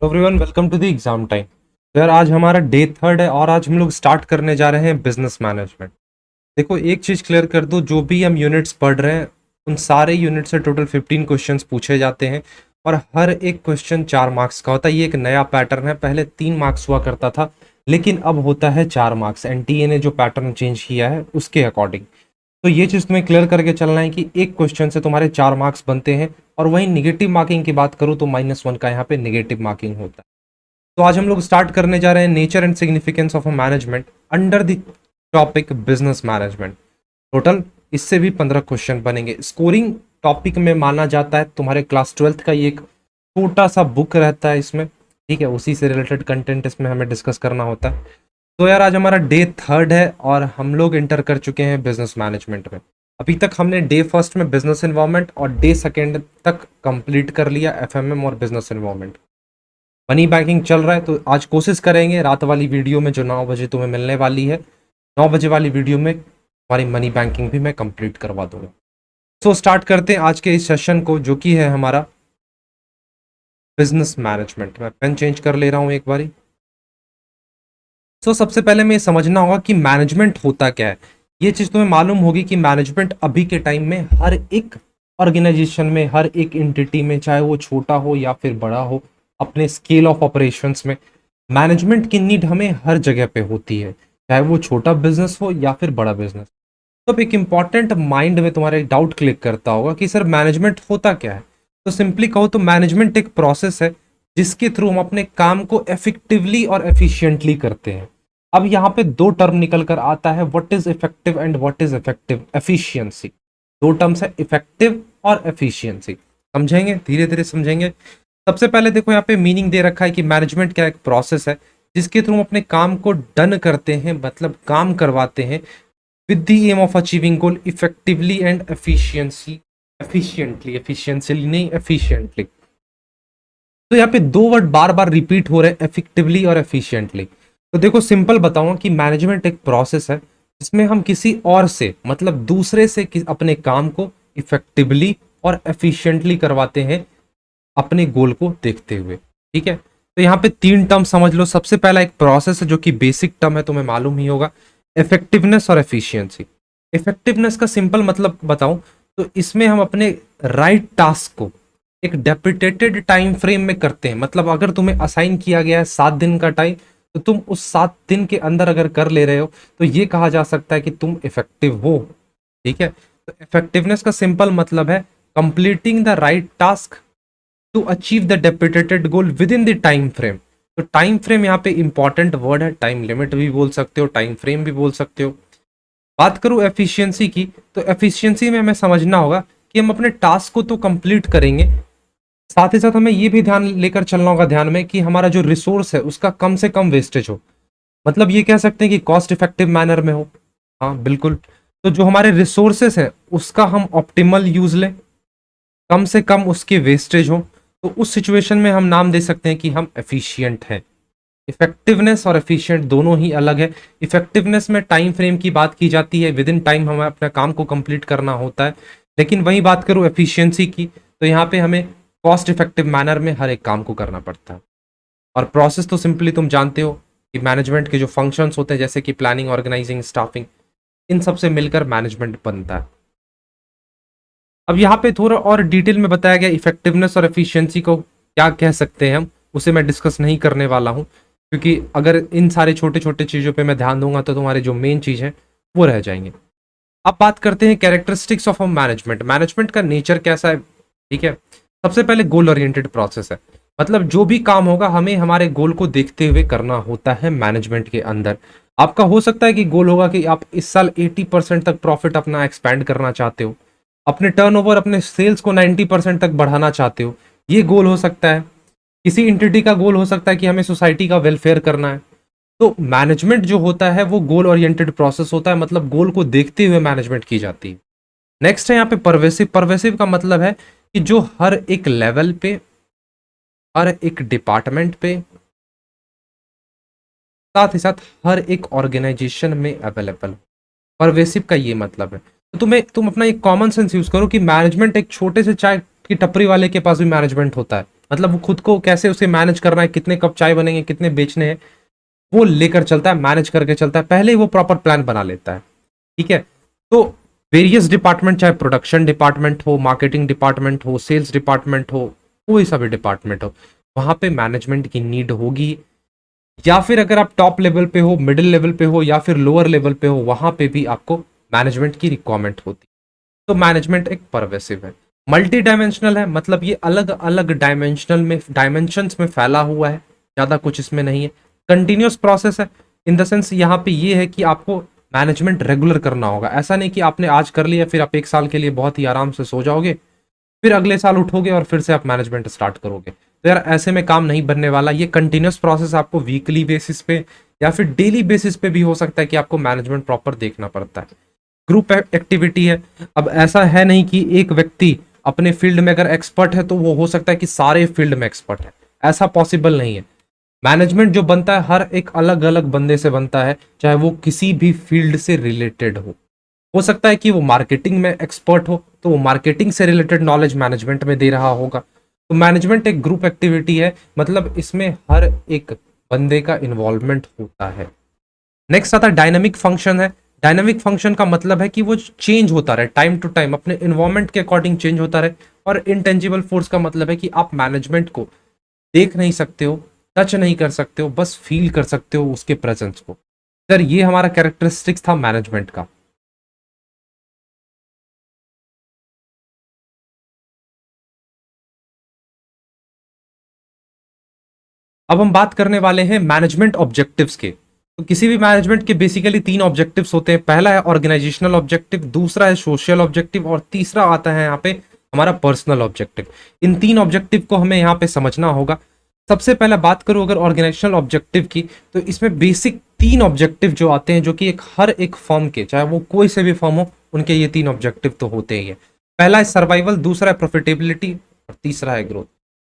Everyone welcome to the exam time. तो यार आज हमारा डे थर्ड है और आज हम लोग स्टार्ट करने जा रहे हैं बिजनेस मैनेजमेंट। देखो एक चीज क्लियर कर दो, जो भी हम यूनिट्स पढ़ रहे हैं उन सारे यूनिट से टोटल 15 क्वेश्चंस पूछे जाते हैं और हर एक क्वेश्चन 4 मार्क्स का होता है। ये एक नया पैटर्न है, पहले 3 मार्क्स हुआ करता था लेकिन अब होता है 4 मार्क्स। एनटीए ने जो पैटर्न चेंज किया है उसके अकॉर्डिंग। तो ये चीज तुम्हें क्लियर करके चलना है कि एक क्वेश्चन से तुम्हारे 4 मार्क्स बनते हैं। और वहीं निगेटिव मार्किंग की बात करूँ तो -1 का यहाँ पे निगेटिव मार्किंग होता है। तो आज हम लोग स्टार्ट करने जा रहे हैं nature and significance of a management under the topic business management. Total इससे भी 15 क्वेश्चन बनेंगे। स्कोरिंग टॉपिक में माना जाता है तुम्हारे क्लास 12th का ये एक छोटा सा बुक रहता है इसमें, ठीक है, उसी से रिलेटेड कंटेंट इसमें हमें डिस्कस करना होता है। तो यार आज हमारा डे थर्ड है और हम लोग एंटर कर चुके हैं बिजनेस मैनेजमेंट में। अभी तक हमने डे फर्स्ट में बिजनेस इन्वायरमेंट और डे सेकेंड तक कंप्लीट कर लिया एफएमएम और बिजनेस इन्वायरमेंट। मनी बैंकिंग चल रहा है तो आज कोशिश करेंगे रात वाली वीडियो में जो 9 बजे तुम्हें मिलने वाली है, 9 बजे वाली वीडियो में हमारी मनी बैंकिंग भी मैं कंप्लीट करवा दूंगा। सो स्टार्ट करते हैं आज के इस सेशन को जो कि है हमारा बिजनेस मैनेजमेंट। मैं पेन चेंज कर ले रहा हूं एक बारी। सबसे पहले में ये समझना होगा कि मैनेजमेंट होता क्या है। ये चीज तुम्हें मालूम होगी कि मैनेजमेंट अभी के टाइम में हर एक ऑर्गेनाइजेशन में, हर एक एंटिटी में, चाहे वो छोटा हो या फिर बड़ा हो, अपने स्केल ऑफ ऑपरेशंस में मैनेजमेंट की नीड हमें हर जगह पे होती है, चाहे वो छोटा बिजनेस हो या फिर बड़ा बिजनेस। तो अब एक इंपॉर्टेंट माइंड में तुम्हारे डाउट क्लिक करता होगा कि सर मैनेजमेंट होता क्या है। तो सिंपली कहो तो मैनेजमेंट एक प्रोसेस है जिसके थ्रू हम अपने काम को इफेक्टिवली और एफिशिएंटली करते हैं। अब यहाँ पे दो टर्म निकल कर आता है, what is effective and what is effective efficiency. दो टर्म्स है, इफेक्टिव और एफिशिएंसी। समझेंगे, धीरे धीरे समझेंगे। सबसे पहले देखो यहाँ पे मीनिंग दे रखा है कि मैनेजमेंट क्या एक प्रोसेस है जिसके थ्रू हम अपने काम को डन करते हैं, मतलब काम करवाते हैं with the aim of achieving goal effectively and efficiently नहीं एफिशिएंटली। तो यहाँ पे दो वर्ड बार बार रिपीट हो रहे हैं, इफेक्टिवली और एफिशिएंटली। तो देखो सिंपल बताऊं कि मैनेजमेंट एक प्रोसेस है जिसमें हम किसी और से, मतलब दूसरे से अपने काम को इफेक्टिवली और एफिशिएंटली करवाते हैं अपने गोल को देखते हुए, ठीक है। तो यहाँ पे 3 टर्म समझ लो। सबसे पहला एक प्रोसेस है जो कि बेसिक टर्म है, तुम्हें मालूम ही होगा, इफेक्टिवनेस और एफिशिएंसी। इफेक्टिवनेस का सिंपल मतलब बताऊं तो इसमें हम अपने राइट टास्क को एक डेप्यूटेटेड टाइम फ्रेम में करते हैं। मतलब अगर तुम्हें असाइन किया गया है 7 दिन का टाइम, तो तुम उस 7 दिन के अंदर अगर कर ले रहे हो तो ये कहा जा सकता है कि तुम इफेक्टिव हो, ठीक है। तो इफेक्टिवनेस का सिंपल मतलब है completing the right task to achieve the deputated goal within the time frame. तो टाइम फ्रेम यहाँ पे इंपॉर्टेंट वर्ड है, टाइम लिमिट भी बोल सकते हो, टाइम फ्रेम भी बोल सकते हो। बात करूं एफिशिएंसी की, तो एफिशिएंसी में हमें समझना होगा कि हम अपने टास्क को तो कंप्लीट करेंगे, साथ ही साथ हमें ये भी ध्यान लेकर चलना होगा ध्यान में कि हमारा जो रिसोर्स है उसका कम से कम वेस्टेज हो। मतलब ये कह सकते हैं कि कॉस्ट इफेक्टिव मैनर में हो। हाँ बिल्कुल। तो जो हमारे रिसोर्सेस है उसका हम ऑप्टिमल यूज लें, कम से कम उसके वेस्टेज हो। तो उस सिचुएशन में हम नाम दे सकते हैं कि हम एफिशिएंट हैं। इफेक्टिवनेस और एफिशिएंट दोनों ही अलग है। इफेक्टिवनेस में टाइम फ्रेम की बात की जाती है, विद इन टाइम हमें अपना काम को कंप्लीट करना होता है। लेकिन वही बात करूं एफिशिएंसी की, तो यहाँ पे हमें कॉस्ट इफेक्टिव मैनर में हर एक काम को करना पड़ता है। और प्रोसेस तो सिंपली तुम जानते हो कि मैनेजमेंट के जो फंक्शंस होते हैं जैसे कि प्लानिंग, ऑर्गेनाइजिंग, स्टाफिंग, इन सब से मिलकर मैनेजमेंट बनता है। अब यहाँ पे थोड़ा और डिटेल में बताया गया इफेक्टिवनेस और एफिशिएंसी को क्या कह सकते हैं हम, उसे मैं डिस्कस नहीं करने वाला हूँ, क्योंकि अगर इन सारे छोटे छोटे चीज़ों पे मैं ध्यान दूंगा तो तुम्हारे जो मेन चीज़ है वो रह जाएंगे। अब बात करते हैं characteristics of a management. Management का नेचर कैसा है, ठीक है। सबसे पहले गोल ओरिएंटेड प्रोसेस है, मतलब जो भी काम होगा हमें हमारे गोल को देखते हुए करना होता है मैनेजमेंट के अंदर। आपका हो सकता है कि गोल होगा कि आप इस साल 80% तक प्रॉफिट अपना एक्सपैंड करना चाहते हो, अपने टर्नओवर, अपने सेल्स को 90% तक बढ़ाना चाहते हो, ये गोल हो सकता है। किसी इंटिटी का गोल हो सकता है कि हमें सोसाइटी का वेलफेयर करना है। तो मैनेजमेंट जो होता है वो गोल ओरिएंटेड प्रोसेस होता है, मतलब गोल को देखते हुए मैनेजमेंट की जाती है। नेक्स्ट है यहाँ पे परवेसिव। परवेसिव का मतलब है कि जो हर एक लेवल पे, हर एक डिपार्टमेंट पे, साथ ही साथ हर एक ऑर्गेनाइजेशन में अवेलेबल। परवेसिव का ये मतलब है। तो तुम अपना एक कॉमन सेंस यूज करो कि मैनेजमेंट एक छोटे से चाय की टपरी वाले के पास भी मैनेजमेंट होता है, मतलब वो खुद को कैसे उसे मैनेज करना है, कितने कप चाय बनेंगे, कितने बेचने हैं, वो लेकर चलता है, मैनेज करके चलता है, पहले ही वो प्रॉपर प्लान बना लेता है। ठीक है। तो वेरियस डिपार्टमेंट, चाहे प्रोडक्शन डिपार्टमेंट हो, मार्केटिंग डिपार्टमेंट हो, सेल्स डिपार्टमेंट हो, कोई सा भी डिपार्टमेंट हो, वहां पे मैनेजमेंट की नीड होगी। या फिर अगर आप टॉप लेवल पे हो, मिडिल लेवल पे हो, या फिर लोअर लेवल पे हो, वहां पे भी आपको मैनेजमेंट की रिक्वायरमेंट होती है। तो मैनेजमेंट एक परवेसिव है, मल्टी डायमेंशनल है, मतलब ये अलग अलग डायमेंशंस में फैला हुआ है, ज्यादा कुछ इसमें नहीं है। कंटिन्यूअस प्रोसेस है, इन द सेंस यहाँ पे ये है कि आपको मैनेजमेंट रेगुलर करना होगा। ऐसा नहीं कि आपने आज कर लिया फिर आप एक साल के लिए बहुत ही आराम से सो जाओगे, फिर अगले साल उठोगे और फिर से आप मैनेजमेंट स्टार्ट करोगे, तो यार ऐसे में काम नहीं बनने वाला। ये कंटिन्यूअस प्रोसेस आपको वीकली बेसिस पे या फिर डेली बेसिस पे भी हो सकता है कि आपको मैनेजमेंट प्रॉपर देखना पड़ता है। ग्रुप एक्टिविटी है। अब ऐसा है नहीं कि एक व्यक्ति अपने फील्ड में अगर एक्सपर्ट है तो वो हो सकता है कि सारे फील्ड में एक्सपर्ट है, ऐसा पॉसिबल नहीं है। मैनेजमेंट जो बनता है हर एक अलग अलग बंदे से बनता है, चाहे वो किसी भी फील्ड से रिलेटेड हो सकता है कि वो मार्केटिंग में एक्सपर्ट हो तो वो मार्केटिंग से रिलेटेड नॉलेज मैनेजमेंट में दे रहा होगा। तो मैनेजमेंट एक ग्रुप एक्टिविटी है, मतलब इसमें हर एक बंदे का इन्वॉल्वमेंट होता है। नेक्स्ट आता है डायनामिक फंक्शन है। डायनामिक फंक्शन का मतलब है कि वो चेंज होता रहे, टाइम टू टाइम अपने इन्वायरमेंट के अकॉर्डिंग चेंज होता रहे। और इंटेंजिबल फोर्स का मतलब है कि आप मैनेजमेंट को देख नहीं सकते हो, टच नहीं कर सकते हो, बस फील कर सकते हो उसके प्रेजेंस को। सर ये हमारा कैरेक्टरिस्टिक्स था मैनेजमेंट का। अब हम बात करने वाले हैं मैनेजमेंट ऑब्जेक्टिव्स के। तो किसी भी मैनेजमेंट के बेसिकली तीन ऑब्जेक्टिव्स होते हैं। पहला है ऑर्गेनाइजेशनल ऑब्जेक्टिव, दूसरा है सोशल ऑब्जेक्टिव, और तीसरा आता है यहाँ पे हमारा पर्सनल ऑब्जेक्टिव। इन तीन ऑब्जेक्टिव को हमें यहाँ पे समझना होगा। सबसे पहले बात करूं अगर ऑर्गेनाइजेशनल ऑब्जेक्टिव की, तो इसमें बेसिक तीन ऑब्जेक्टिव जो आते हैं, जो कि एक हर एक फर्म के, चाहे वो कोई से भी फर्म हो, उनके ये तीन ऑब्जेक्टिव तो होते ही है। पहला है सर्वाइवल, दूसरा है प्रॉफिटेबिलिटी, और तीसरा है ग्रोथ।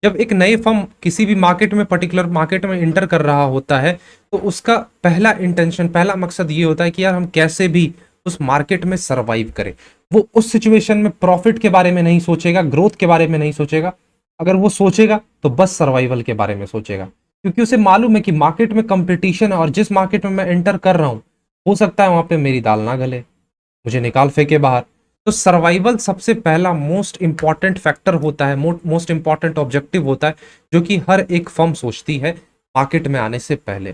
जब एक नए फर्म किसी भी मार्केट में, पर्टिकुलर मार्केट में इंटर कर रहा होता है, तो उसका पहला इंटेंशन, पहला मकसद ये होता है कि यार हम कैसे भी उस मार्केट में सरवाइव करें। वो उस सिचुएशन में प्रॉफिट के बारे में नहीं सोचेगा, ग्रोथ के बारे में नहीं सोचेगा। अगर वो सोचेगा तो बस सर्वाइवल के बारे में सोचेगा, क्योंकि उसे मालूम है कि मार्केट में कंपटीशन है और जिस मार्केट में मैं एंटर कर रहा हूं हो सकता है वहां पे मेरी दाल ना गले, मुझे निकाल फेंके बाहर। तो सर्वाइवल सबसे पहला मोस्ट इंपॉर्टेंट फैक्टर होता है, मोस्ट इंपॉर्टेंट ऑब्जेक्टिव होता है, जो कि हर एक फर्म सोचती है मार्केट में आने से पहले।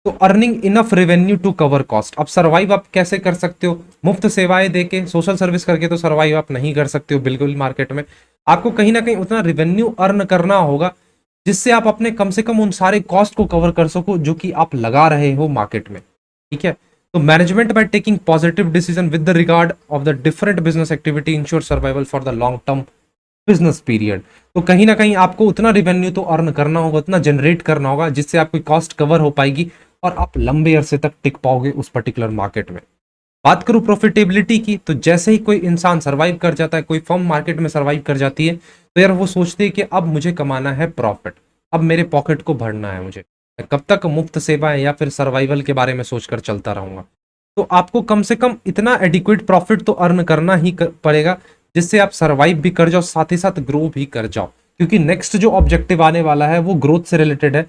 तो earning enough revenue to cover cost. अब सर्वाइव आप कैसे कर सकते हो? मुफ्त सेवाएं देके, सोशल सर्विस करके तो सर्वाइव आप नहीं कर सकते हो बिल्कुल मार्केट में। आपको कहीं ना कहीं उतना रेवेन्यू अर्न करना होगा जिससे आप अपने कम से कम उन सारे कॉस्ट को कवर कर सको जो कि आप लगा रहे हो मार्केट में। ठीक है। तो management by taking positive decision with the regard of the different business activity ensure survival for the long term business period. तो कहीं ना कहीं आपको उतना रेवेन्यू तो अर्न करना होगा, उतना जनरेट करना होगा जिससे आपकी कॉस्ट कवर हो पाएगी और आप लंबे अरसे तक टिक पाओगे उस पर्टिकुलर मार्केट में। बात करूं प्रॉफिटेबिलिटी की, तो जैसे ही कोई इंसान सर्वाइव कर जाता है, कोई फर्म मार्केट में सर्वाइव कर जाती है, तो यार वो सोचते हैं कि अब मुझे कमाना है प्रॉफिट, अब मेरे पॉकेट को भरना है मुझे, मैं कब तक मुफ्त सेवाएं या फिर सर्वाइवल के बारे में सोचकर चलता रहूंगा। तो आपको कम से कम इतना एडिक्वेट प्रॉफिट तो अर्न करना ही पड़ेगा जिससे आप सर्वाइव भी कर जाओ, साथ ही साथ ग्रो भी कर जाओ, क्योंकि नेक्स्ट जो ऑब्जेक्टिव आने वाला है वो ग्रोथ से रिलेटेड है।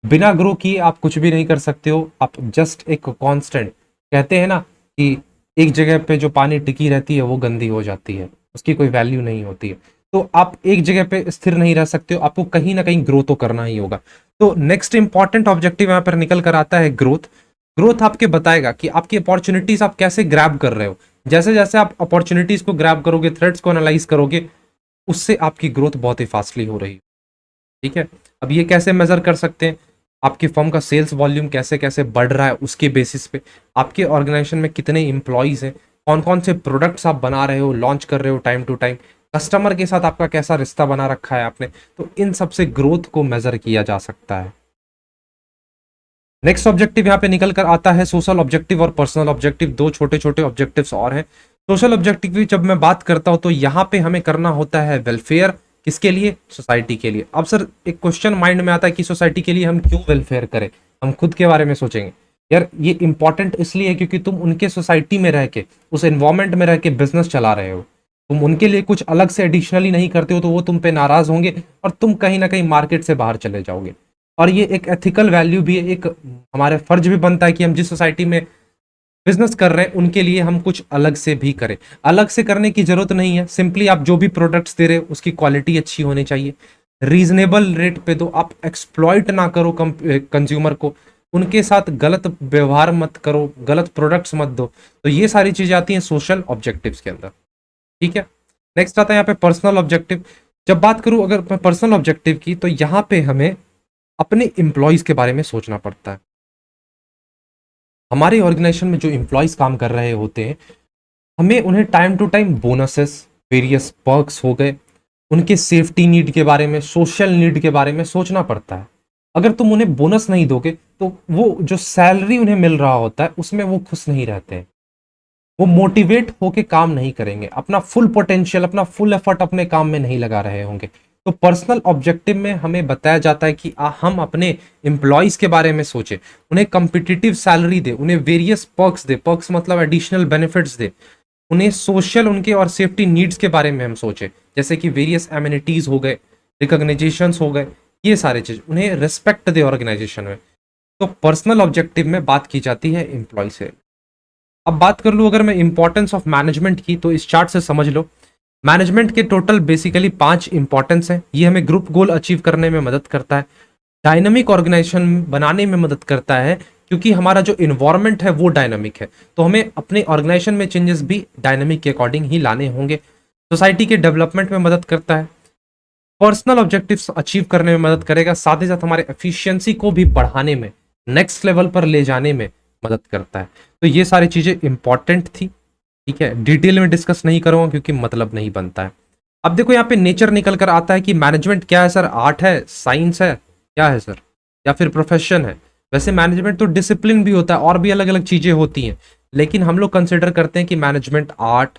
बिना ग्रो किए आप कुछ भी नहीं कर सकते हो। आप जस्ट एक कांस्टेंट, कहते हैं ना कि एक जगह पे जो पानी टिकी रहती है वो गंदी हो जाती है, उसकी कोई वैल्यू नहीं होती है। तो आप एक जगह पे स्थिर नहीं रह सकते हो, आपको कहीं ना कहीं ग्रो तो करना ही होगा। तो नेक्स्ट इंपॉर्टेंट ऑब्जेक्टिव यहाँ पर निकल कर आता है ग्रोथ। ग्रोथ आपके बताएगा कि आपकी अपॉर्चुनिटीज आप कैसे ग्रैब कर रहे हो। जैसे जैसे आप अपॉर्चुनिटीज को ग्रैब करोगे, थ्रेड्स को एनालाइज करोगे, उससे आपकी ग्रोथ बहुत ही फास्टली हो रही है। ठीक है। अब ये कैसे मेजर कर सकते हैं? आपकी फर्म का सेल्स वॉल्यूम कैसे कैसे बढ़ रहा है, उसके बेसिस पे आपके ऑर्गेनाइजेशन में कितने इंप्लॉइज हैं, कौन कौन से प्रोडक्ट्स आप बना रहे हो, लॉन्च कर रहे हो टाइम टू टाइम, कस्टमर के साथ आपका कैसा रिश्ता बना रखा है आपने। तो इन सब से ग्रोथ को मेजर किया जा सकता है। नेक्स्ट ऑब्जेक्टिव यहाँ पे निकल कर आता है सोशल ऑब्जेक्टिव और पर्सनल ऑब्जेक्टिव। दो छोटे छोटे ऑब्जेक्टिव्स और हैं। सोशल ऑब्जेक्टिव की जब मैं बात करता हूं तो यहाँ पे हमें करना होता है वेलफेयर। किसके लिए? सोसाइटी के लिए। अब सर एक क्वेश्चन माइंड में आता है कि सोसाइटी के लिए हम क्यों वेलफेयर करें, हम खुद के बारे में सोचेंगे। यार ये इंपॉर्टेंट इसलिए है क्योंकि तुम उनके सोसाइटी में रह के, उस एनवायरमेंट में रह के बिजनेस चला रहे हो। तुम उनके लिए कुछ अलग से एडिशनली नहीं करते हो तो वो तुम पे नाराज होंगे और तुम कहीं ना कहीं मार्केट से बाहर चले जाओगे। और ये एक एथिकल वैल्यू भी है, एक हमारे फर्ज भी बनता है कि हम जिस सोसाइटी में बिजनेस कर रहे हैं उनके लिए हम कुछ अलग से भी करें। अलग से करने की जरूरत नहीं है, सिंपली आप जो भी प्रोडक्ट्स दे रहे हो उसकी क्वालिटी अच्छी होनी चाहिए, रीजनेबल रेट पे दो, आप एक्सप्लॉइट ना करो कंज्यूमर को, उनके साथ गलत व्यवहार मत करो, गलत प्रोडक्ट्स मत दो। तो ये सारी चीजें आती हैं सोशल ऑब्जेक्टिव्स के अंदर। ठीक है, नेक्स्ट आता है यहाँ पे पर्सनल ऑब्जेक्टिव। जब बात करूं अगर मैं पर्सनल ऑब्जेक्टिव की, तो यहाँ पे हमें अपने एम्प्लॉयज के बारे में सोचना पड़ता है। हमारे ऑर्गेनाइजेशन में जो एम्प्लॉयज काम कर रहे होते हैं, हमें उन्हें time to time bonuses, various perks हो गए, उनके सेफ्टी नीड के बारे में, सोशल नीड के बारे में सोचना पड़ता है। अगर तुम उन्हें बोनस नहीं दोगे तो वो जो सैलरी उन्हें मिल रहा होता है उसमें वो खुश नहीं रहते हैं, वो मोटिवेट होके काम नहीं करेंगे, अपना फुल पोटेंशियल, अपना फुल एफर्ट अपने काम में नहीं लगा रहे होंगे। तो पर्सनल ऑब्जेक्टिव में हमें बताया जाता है कि हम अपने एम्प्लॉयज के बारे में सोचें, उन्हें कम्पिटिटिव सैलरी दे, उन्हें वेरियस पर्क्स दे, पर्क्स मतलब एडिशनल बेनिफिट्स दे, उन्हें सोशल उनके और सेफ्टी नीड्स के बारे में हम सोचें, जैसे कि वेरियस एमिनिटीज हो गए, रिकॉग्निजेशंस हो गए, ये सारे चीज, उन्हें रिस्पेक्ट दे ऑर्गेनाइजेशन में। तो पर्सनल ऑब्जेक्टिव में बात की जाती है एम्प्लॉय से। अब बात कर लूं अगर मैं इंपॉर्टेंस ऑफ मैनेजमेंट की, तो इस चार्ट से समझ लो मैनेजमेंट के टोटल बेसिकली 5 इंपॉर्टेंस हैं। ये हमें ग्रुप गोल अचीव करने में मदद करता है, डायनामिक ऑर्गेनाइजेशन बनाने में मदद करता है, क्योंकि हमारा जो इन्वायरमेंट है वो डायनामिक है, तो हमें अपने ऑर्गेनाइजेशन में चेंजेस भी डायनामिक के अकॉर्डिंग ही लाने होंगे। सोसाइटी के डेवलपमेंट में मदद करता है, पर्सनल ऑब्जेक्टिव्स अचीव करने में मदद करेगा, साथ ही साथ हमारे एफिशिएंसी को भी बढ़ाने में, नेक्स्ट लेवल पर ले जाने में मदद करता है। तो ये सारी चीजें इंपॉर्टेंट थी। ठीक है, डिटेल में डिस्कस नहीं करूंगा क्योंकि मतलब नहीं बनता है। अब देखो यहाँ पे नेचर निकल कर आता है कि मैनेजमेंट क्या है सर, आर्ट है, साइंस है, क्या है सर, या फिर प्रोफेशन है। वैसे मैनेजमेंट तो डिसिप्लिन भी होता है और भी अलग अलग चीजें होती हैं, लेकिन हम लोग कंसिडर करते हैं कि मैनेजमेंट आर्ट,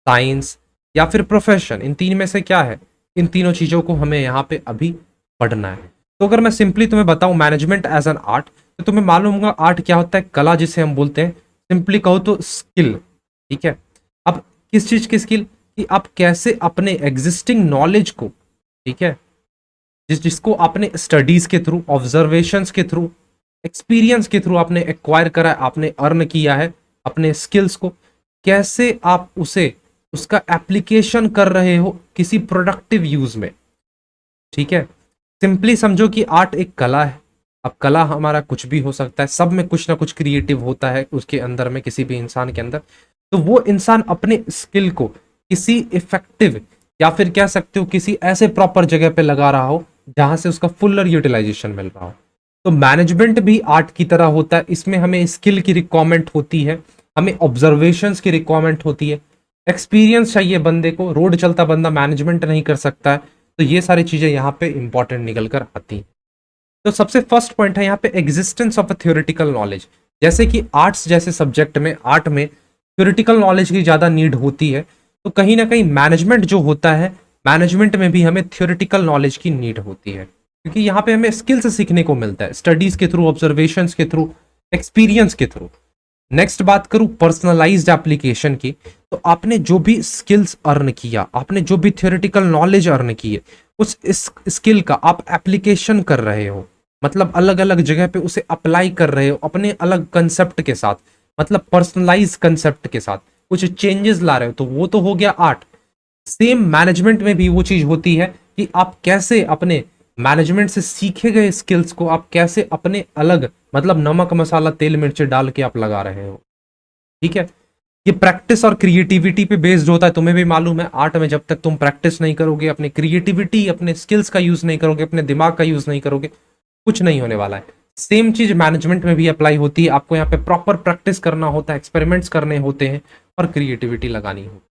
साइंस या फिर प्रोफेशन, इन तीन में से क्या है, इन तीनों चीजों को हमें यहाँ पे अभी पढ़ना है। तो अगर मैं सिंपली तुम्हें बताऊं मैनेजमेंट एज एन आर्ट, तो तुम्हें मालूम होगा आर्ट क्या होता है, कला जिसे हम बोलते हैं, सिंपली कहो तो स्किल। ठीक है, अब किस चीज की स्किल, कि आप कैसे अपने एग्जिस्टिंग नॉलेज को, ठीक है, जिसको आपने स्टडीज के थ्रू, ऑब्जर्वेशंस के थ्रू, एक्सपीरियंस के थ्रू आपने एक्वायर करा है, आपने अर्न किया है अपने स्किल्स को, कैसे आप उसे, उसका एप्लीकेशन कर रहे हो किसी प्रोडक्टिव यूज में। ठीक है, सिंपली समझो कि आर्ट एक कला है। अब कला हमारा कुछ भी हो सकता है, सब में कुछ ना कुछ क्रिएटिव होता है उसके अंदर में, किसी भी इंसान के अंदर। तो वो इंसान अपने स्किल को किसी इफेक्टिव, या फिर कह सकते हो किसी ऐसे प्रॉपर जगह पे लगा रहा हो जहां से उसका फुलर यूटिलाइजेशन मिल रहा हो। तो मैनेजमेंट भी आर्ट की तरह होता है, इसमें हमें स्किल की रिक्वायरमेंट होती है, हमें ऑब्जर्वेशंस की रिक्वायरमेंट होती है, एक्सपीरियंस चाहिए बंदे को, रोड चलता बंदा मैनेजमेंट नहीं कर सकता है। तो ये सारी चीजें यहाँ पे इंपॉर्टेंट निकल कर आती हैं। तो सबसे फर्स्ट पॉइंट है यहाँ पे existence of a theoretical knowledge. जैसे कि आर्ट्स जैसे सब्जेक्ट में, आर्ट में थ्योरेटिकल नॉलेज की ज्यादा नीड होती है, तो कहीं ना कहीं मैनेजमेंट जो होता है, मैनेजमेंट में भी हमें थ्योरेटिकल नॉलेज की नीड होती है, क्योंकि यहाँ पे हमें स्किल्स सीखने को मिलता है, स्टडीज के थ्रू, ऑब्जर्वेशन के थ्रू, एक्सपीरियंस के थ्रू। नेक्स्ट बात करूं पर्सनलाइज्ड एप्लीकेशन की, तो आपने जो भी स्किल्स अर्न किया, आपने जो भी थ्योरेटिकल नॉलेज अर्न की है, उस इस स्किल का आप एप्लीकेशन कर रहे हो, मतलब अलग अलग जगह पे उसे अप्लाई कर रहे हो अपने अलग कंसेप्ट के साथ, मतलब पर्सनलाइज कंसेप्ट के साथ कुछ चेंजेस ला रहे हो, तो वो तो हो गया आर्ट। सेम मैनेजमेंट में भी वो चीज होती है कि आप कैसे अपने मैनेजमेंट से सीखे गए स्किल्स को आप कैसे अपने अलग, मतलब नमक मसाला तेल मिर्च डाल के आप लगा रहे हो। ठीक है, ये प्रैक्टिस और क्रिएटिविटी पे बेस्ड होता है, तुम्हें भी मालूम है आर्ट में जब तक तुम प्रैक्टिस नहीं करोगे, अपनी क्रिएटिविटी, अपने स्किल्स का यूज नहीं करोगे, अपने दिमाग का यूज नहीं करोगे, कुछ नहीं होने वाला है। सेम चीज मैनेजमेंट में भी अप्लाई होती है, आपको यहाँ पे प्रॉपर प्रैक्टिस करना होता है, एक्सपेरिमेंट्स करने होते हैं और क्रिएटिविटी लगानी होती है।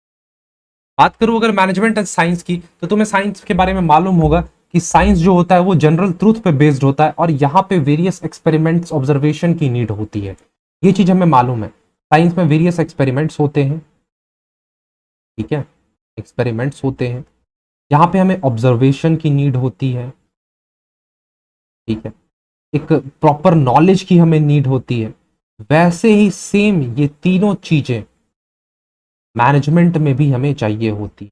बात करूं अगर मैनेजमेंट एंड साइंस की, तो तुम्हें साइंस के बारे में मालूम होगा कि साइंस जो होता है वो जनरल ट्रूथ पे बेस्ड होता है, और यहाँ पे वेरियस एक्सपेरिमेंट्स, ऑब्जर्वेशन की नीड होती है। ये चीज हमें मालूम है, साइंस में वेरियस एक्सपेरिमेंट्स होते हैं। ठीक है, एक्सपेरिमेंट्स होते हैं, यहाँ पे हमें ऑब्जर्वेशन की नीड होती है। ठीक है, एक प्रॉपर नॉलेज की हमें नीड होती है। वैसे ही सेम ये तीनों चीजें मैनेजमेंट में भी हमें चाहिए होती है।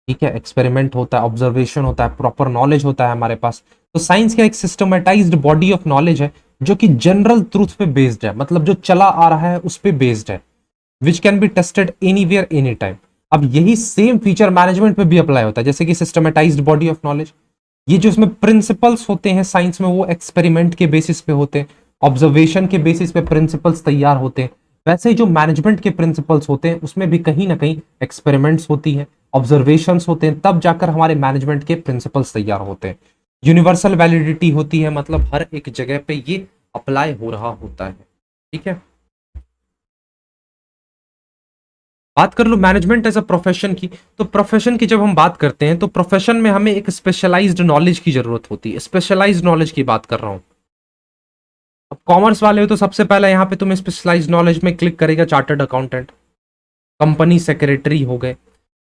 ठीक है, एक्सपेरिमेंट होता है, ऑब्जर्वेशन होता है, प्रॉपर नॉलेज होता है हमारे पास। तो साइंस क्या एक सिस्टमेटाइज्ड बॉडी ऑफ नॉलेज है जो कि जनरल ट्रूथ पे बेस्ड है, मतलब जो चला आ रहा है उस पे बेस्ड है, which can be tested anywhere any time. अब यही सेम फीचर मैनेजमेंट पे भी अप्लाई होता है, जैसे कि सिस्टमेटाइज्ड बॉडी ऑफ नॉलेज। ये जो इसमें प्रिंसिपल्स होते हैं साइंस में वो एक्सपेरिमेंट के बेसिस पे होते हैं, ऑब्जर्वेशन के बेसिस पे प्रिंसिपल्स तैयार होते हैं। वैसे ही जो मैनेजमेंट के प्रिंसिपल्स होते हैं उसमें भी कहीं ना कहीं एक्सपेरिमेंट्स होती है, ऑब्जर्वेशंस होते हैं, तब जाकर हमारे मैनेजमेंट के प्रिंसिपल्स तैयार होते हैं। यूनिवर्सल वैलिडिटी होती है, मतलब हर एक जगह पे ये अप्लाई हो रहा होता है। ठीक है, बात कर लो मैनेजमेंट एज अ प्रोफेशन की। तो प्रोफेशन की जब हम बात करते हैं तो प्रोफेशन में हमें एक स्पेशलाइज्ड नॉलेज की जरूरत होती है, स्पेशलाइज्ड नॉलेज की बात कर रहा हूं। अब कॉमर्स वाले हो तो सबसे पहले यहाँ पे तुम्हें स्पेशलाइज्ड नॉलेज में क्लिक करेगा, चार्टर्ड अकाउंटेंट, कंपनी सेक्रेटरी हो गए,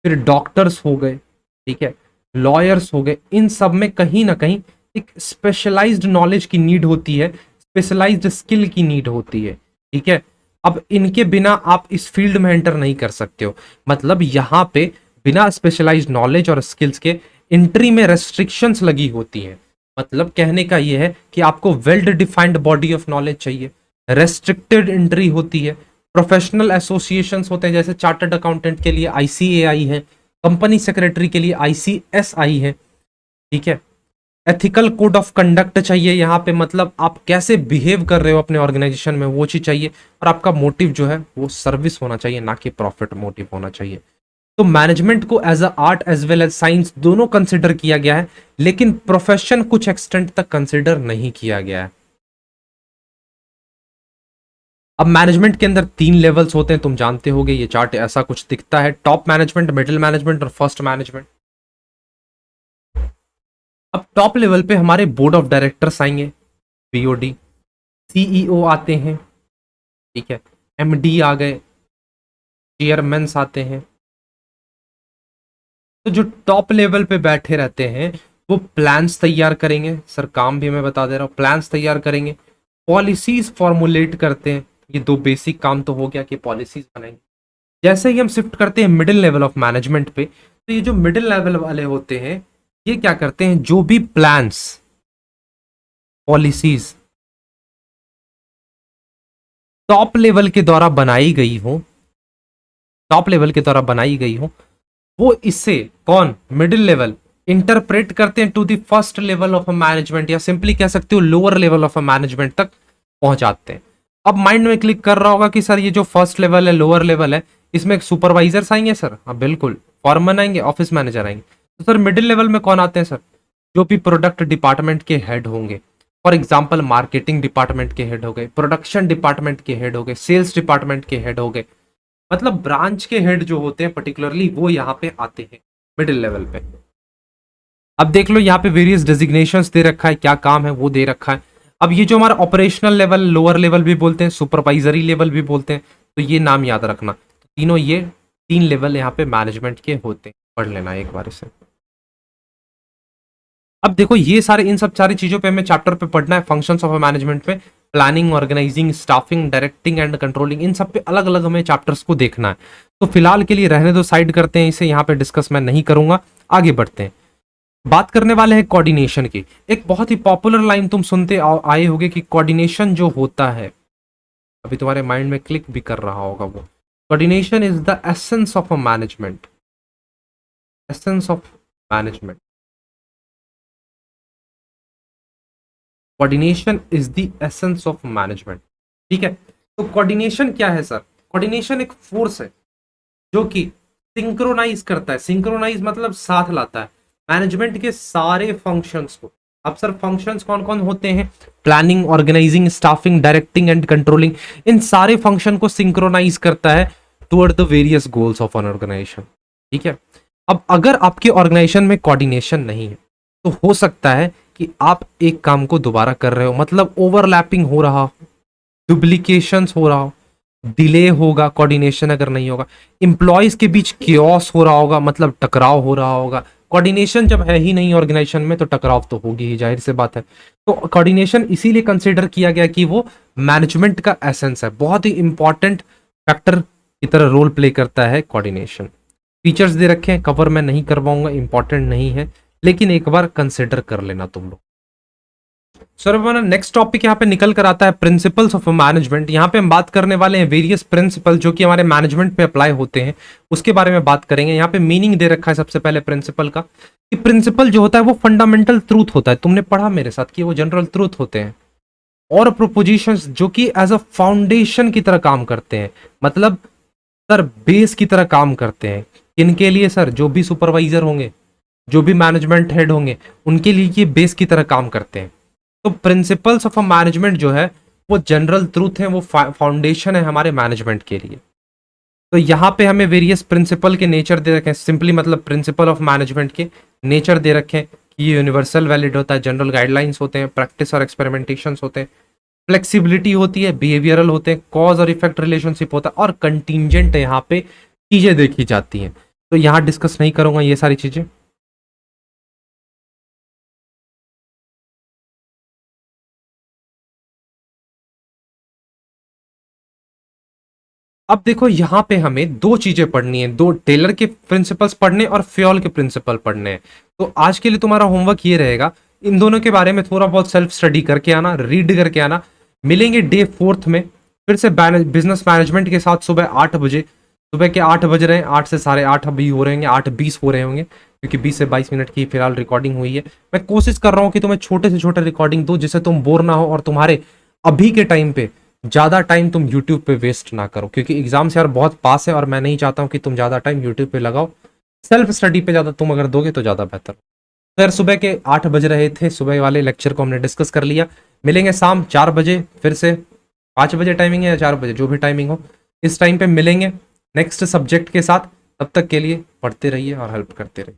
फिर डॉक्टर्स हो गए, ठीक है, लॉयर्स हो गए। इन सब में कहीं ना कहीं एक स्पेशलाइज्ड नॉलेज की नीड होती है, स्पेशलाइज्ड स्किल की नीड होती है। ठीक है, अब इनके बिना आप इस फील्ड में एंटर नहीं कर सकते हो। मतलब यहाँ पे बिना स्पेशलाइज्ड नॉलेज और स्किल्स के एंट्री में रेस्ट्रिक्शंस लगी होती हैं। मतलब कहने का ये है कि आपको well defined body of knowledge चाहिए, रेस्ट्रिक्टेड एंट्री होती है, प्रोफेशनल एसोसिएशंस होते हैं, जैसे चार्टर्ड अकाउंटेंट के लिए आईसीएआई है, कंपनी सेक्रेटरी के लिए आईसीएसआई है। ठीक है, एथिकल कोड ऑफ कंडक्ट चाहिए यहाँ पे, मतलब आप कैसे बिहेव कर रहे हो अपने ऑर्गेनाइजेशन में वो चीज चाहिए, और आपका मोटिव जो है वो सर्विस होना चाहिए, ना कि प्रॉफिट मोटिव होना चाहिए। तो मैनेजमेंट को as a art as well as science दोनों कंसिडर किया गया है, लेकिन प्रोफेशन कुछ एक्सटेंट तक कंसिडर नहीं किया गया है। अब मैनेजमेंट के अंदर 3 लेवल्स होते हैं, तुम जानते होगे, ये चार्ट ऐसा कुछ दिखता है, टॉप मैनेजमेंट, मिडिल मैनेजमेंट और फर्स्ट मैनेजमेंट। अब टॉप लेवल पे हमारे बोर्ड ऑफ डायरेक्टर्स आएंगे, बीओडी, सीईओ आते हैं, ठीक है, एमडी आ गए, चेयरमैन आते हैं। तो जो टॉप लेवल पे बैठे रहते हैं वो प्लान्स तैयार करेंगे, सर काम भी मैं बता दे रहा हूँ, प्लान्स तैयार करेंगे, पॉलिसीज फॉर्मुलेट करते हैं। ये 2 बेसिक काम तो हो गया कि पॉलिसीज बनाएंगे। जैसे ही हम शिफ्ट करते हैं मिडिल लेवल ऑफ मैनेजमेंट पे, तो ये जो मिडिल लेवल वाले होते हैं ये क्या करते हैं, जो भी प्लान्स, पॉलिसीज टॉप लेवल के द्वारा बनाई गई हो, टॉप लेवल के द्वारा बनाई गई हो, वो इससे कौन, मिडिल लेवल, इंटरप्रेट करते हैं to the first level of management, या सिंपली कह सकते हो लोअर लेवल ऑफ मैनेजमेंट तक पहुंचाते हैं। अब माइंड में क्लिक कर रहा होगा कि सर ये जो फर्स्ट लेवल है, लोअर लेवल है, इसमें सुपरवाइजर्स आएंगे सर? हाँ बिल्कुल, फॉरमैन आएंगे, ऑफिस मैनेजर आएंगे। तो सर मिडिल लेवल में कौन आते हैं सर? जो भी प्रोडक्ट डिपार्टमेंट के हेड होंगे, फॉर एग्जाम्पल मार्केटिंग डिपार्टमेंट के हेड हो गए, प्रोडक्शन डिपार्टमेंट के हेड हो गए, सेल्स डिपार्टमेंट के हेड हो गए, मतलब ब्रांच के हेड जो होते हैं पर्टिकुलरली वो यहाँ पे आते हैं मिडिल लेवल पे। अब देख लो यहाँ पे वेरियस डेजिग्नेशंस दे रखा है, क्या काम है वो दे रखा है। अब ये जो हमारा ऑपरेशनल लेवल, लोअर लेवल भी बोलते हैं, सुपरवाइजरी लेवल भी बोलते हैं, तो ये नाम याद रखना। तो तीनों ये 3 लेवल यहाँ पे मैनेजमेंट के होते हैं, पढ़ लेना एक बार इसे। अब देखो ये सारे, इन सब सारी चीजों पे हमें चैप्टर पे पढ़ना है, फंक्शंस ऑफ मैनेजमेंट पे, planning, organizing, staffing, directing and controlling, इन सब पे अलग अलग हमें चैप्टर्स को देखना है। तो फिलहाल के लिए रहने दो, साइड करते हैं इसे, यहाँ पे डिस्कस मैं नहीं करूंगा, आगे बढ़ते हैं। बात करने वाले हैं कोऑर्डिनेशन की। एक बहुत ही पॉपुलर लाइन तुम सुनते आए होगे कि कोऑर्डिनेशन जो होता है, अभी तुम्हारे माइंड में क्लिक भी कर रहा होगा वो, coordination is the essence of a management, essence of management, coordination is the essence of management. ठीक है, तो कोऑर्डिनेशन क्या है सर? कोऑर्डिनेशन एक फोर्स है जो कि सिंक्रोनाइज करता है, सिंक्रोनाइज मतलब साथ लाता है मैनेजमेंट के सारे फंक्शंस को। अब सर फंक्शंस कौन कौन होते हैं? Planning, organizing, staffing, directing and controlling, इन सारे फंक्शन को सिंक्रोनाइज करता है toward the various goals of an organization. ठीक है, अब अगर आपके ऑर्गेनाइजेशन में कोऑर्डिनेशन नहीं है तो हो सकता है कि आप एक काम को दोबारा कर रहे हो, मतलब ओवरलैपिंग हो रहा हो, डुप्लीकेशंस हो रहा हो, डिले होगा कोऑर्डिनेशन अगर नहीं होगा, इंप्लॉइज के बीच केओस हो रहा होगा, मतलब टकराव हो रहा होगा। कोऑर्डिनेशन जब है ही नहीं ऑर्गेनाइजेशन में तो टकराव तो होगी ही, जाहिर सी बात है। तो कोऑर्डिनेशन इसीलिए कंसीडर किया गया कि वो मैनेजमेंट का एसेंस है, बहुत ही इंपॉर्टेंट फैक्टर की तरह रोल प्ले करता है कोऑर्डिनेशन। फीचर्स दे रखे हैं, कवर मैं नहीं करवाऊंगा, इंपॉर्टेंट नहीं है, लेकिन एक बार कंसिडर कर लेना तुम लोग। सर हमारा नेक्स्ट टॉपिक यहाँ पे निकल कर आता है प्रिंसिपल्स ऑफ मैनेजमेंट। यहाँ पे हम बात करने वाले हैं वेरियस प्रिंसिपल जो कि हमारे मैनेजमेंट पे अप्लाई होते हैं, उसके बारे में बात करेंगे। यहाँ पे मीनिंग दे रखा है सबसे पहले प्रिंसिपल का, कि प्रिंसिपल जो होता है वो फंडामेंटल ट्रूथ होता है। तुमने पढ़ा मेरे साथ कि वो जनरल ट्रूथ होते हैं, और प्रोपोजिशंस जो कि एज अ फाउंडेशन की तरह काम करते हैं, मतलब सर बेस की तरह काम करते हैं। इनके लिए सर जो भी सुपरवाइजर होंगे, जो भी मैनेजमेंट हेड होंगे, उनके लिए ये बेस की तरह काम करते हैं। तो प्रिंसिपल्स ऑफ अ मैनेजमेंट जो है वो जनरल ट्रूथ है, वो फाउंडेशन है हमारे मैनेजमेंट के लिए। तो यहाँ पे हमें वेरियस प्रिंसिपल के नेचर दे रखे हैं, सिंपली मतलब प्रिंसिपल ऑफ मैनेजमेंट के नेचर दे रखे हैं कि ये यूनिवर्सल वैलिड होता है, जनरल गाइडलाइंस होते हैं, प्रैक्टिस और एक्सपेरिमेंटेशंस होते हैं, फ्लेक्सिबिलिटी होती है, बिहेवियरल होते हैं, कॉज और इफेक्ट रिलेशनशिप होता है, और कंटीजेंट यहाँ पे चीजें देखी जाती हैं। तो यहाँ डिस्कस नहीं करूंगा ये सारी चीजें। अब देखो यहाँ पे हमें दो चीजें पढ़नी है, दो टेलर के प्रिंसिपल्स पढ़ने और फ्योल के प्रिंसिपल पढ़ने हैं। तो आज के लिए तुम्हारा होमवर्क ये रहेगा, इन दोनों के बारे में थोड़ा बहुत सेल्फ स्टडी करके आना, रीड करके आना। मिलेंगे डे 4 में फिर से बिजनेस मैनेजमेंट के साथ सुबह 8 बजे। सुबह के 8 बज रहे हैं, 8 से 8:30 अभी हो रहे होंगे, 8:20 हो रहे होंगे, क्योंकि 20 से 22 मिनट की फिलहाल रिकॉर्डिंग हुई है। मैं कोशिश कर रहा हूँ कि तुम्हें छोटे से छोटे रिकॉर्डिंग दो जिससे तुम बोर ना हो, और तुम्हारे अभी के टाइम पे ज्यादा टाइम तुम यूट्यूब पे वेस्ट ना करो, क्योंकि एग्जाम से यार बहुत पास है और मैं नहीं चाहता हूँ कि तुम ज्यादा टाइम यूट्यूब पे लगाओ। सेल्फ स्टडी पे ज्यादा तुम अगर दोगे तो ज्यादा बेहतर। तो यार सुबह के 8 बज रहे थे, सुबह वाले लेक्चर को हमने डिस्कस कर लिया। मिलेंगे शाम 4 बजे फिर से, 5 बजे टाइमिंग है या 4 बजे, जो भी टाइमिंग हो, इस टाइम पे मिलेंगे नेक्स्ट सब्जेक्ट के साथ। तब तक के लिए पढ़ते रहिए और हेल्प करते रहिए।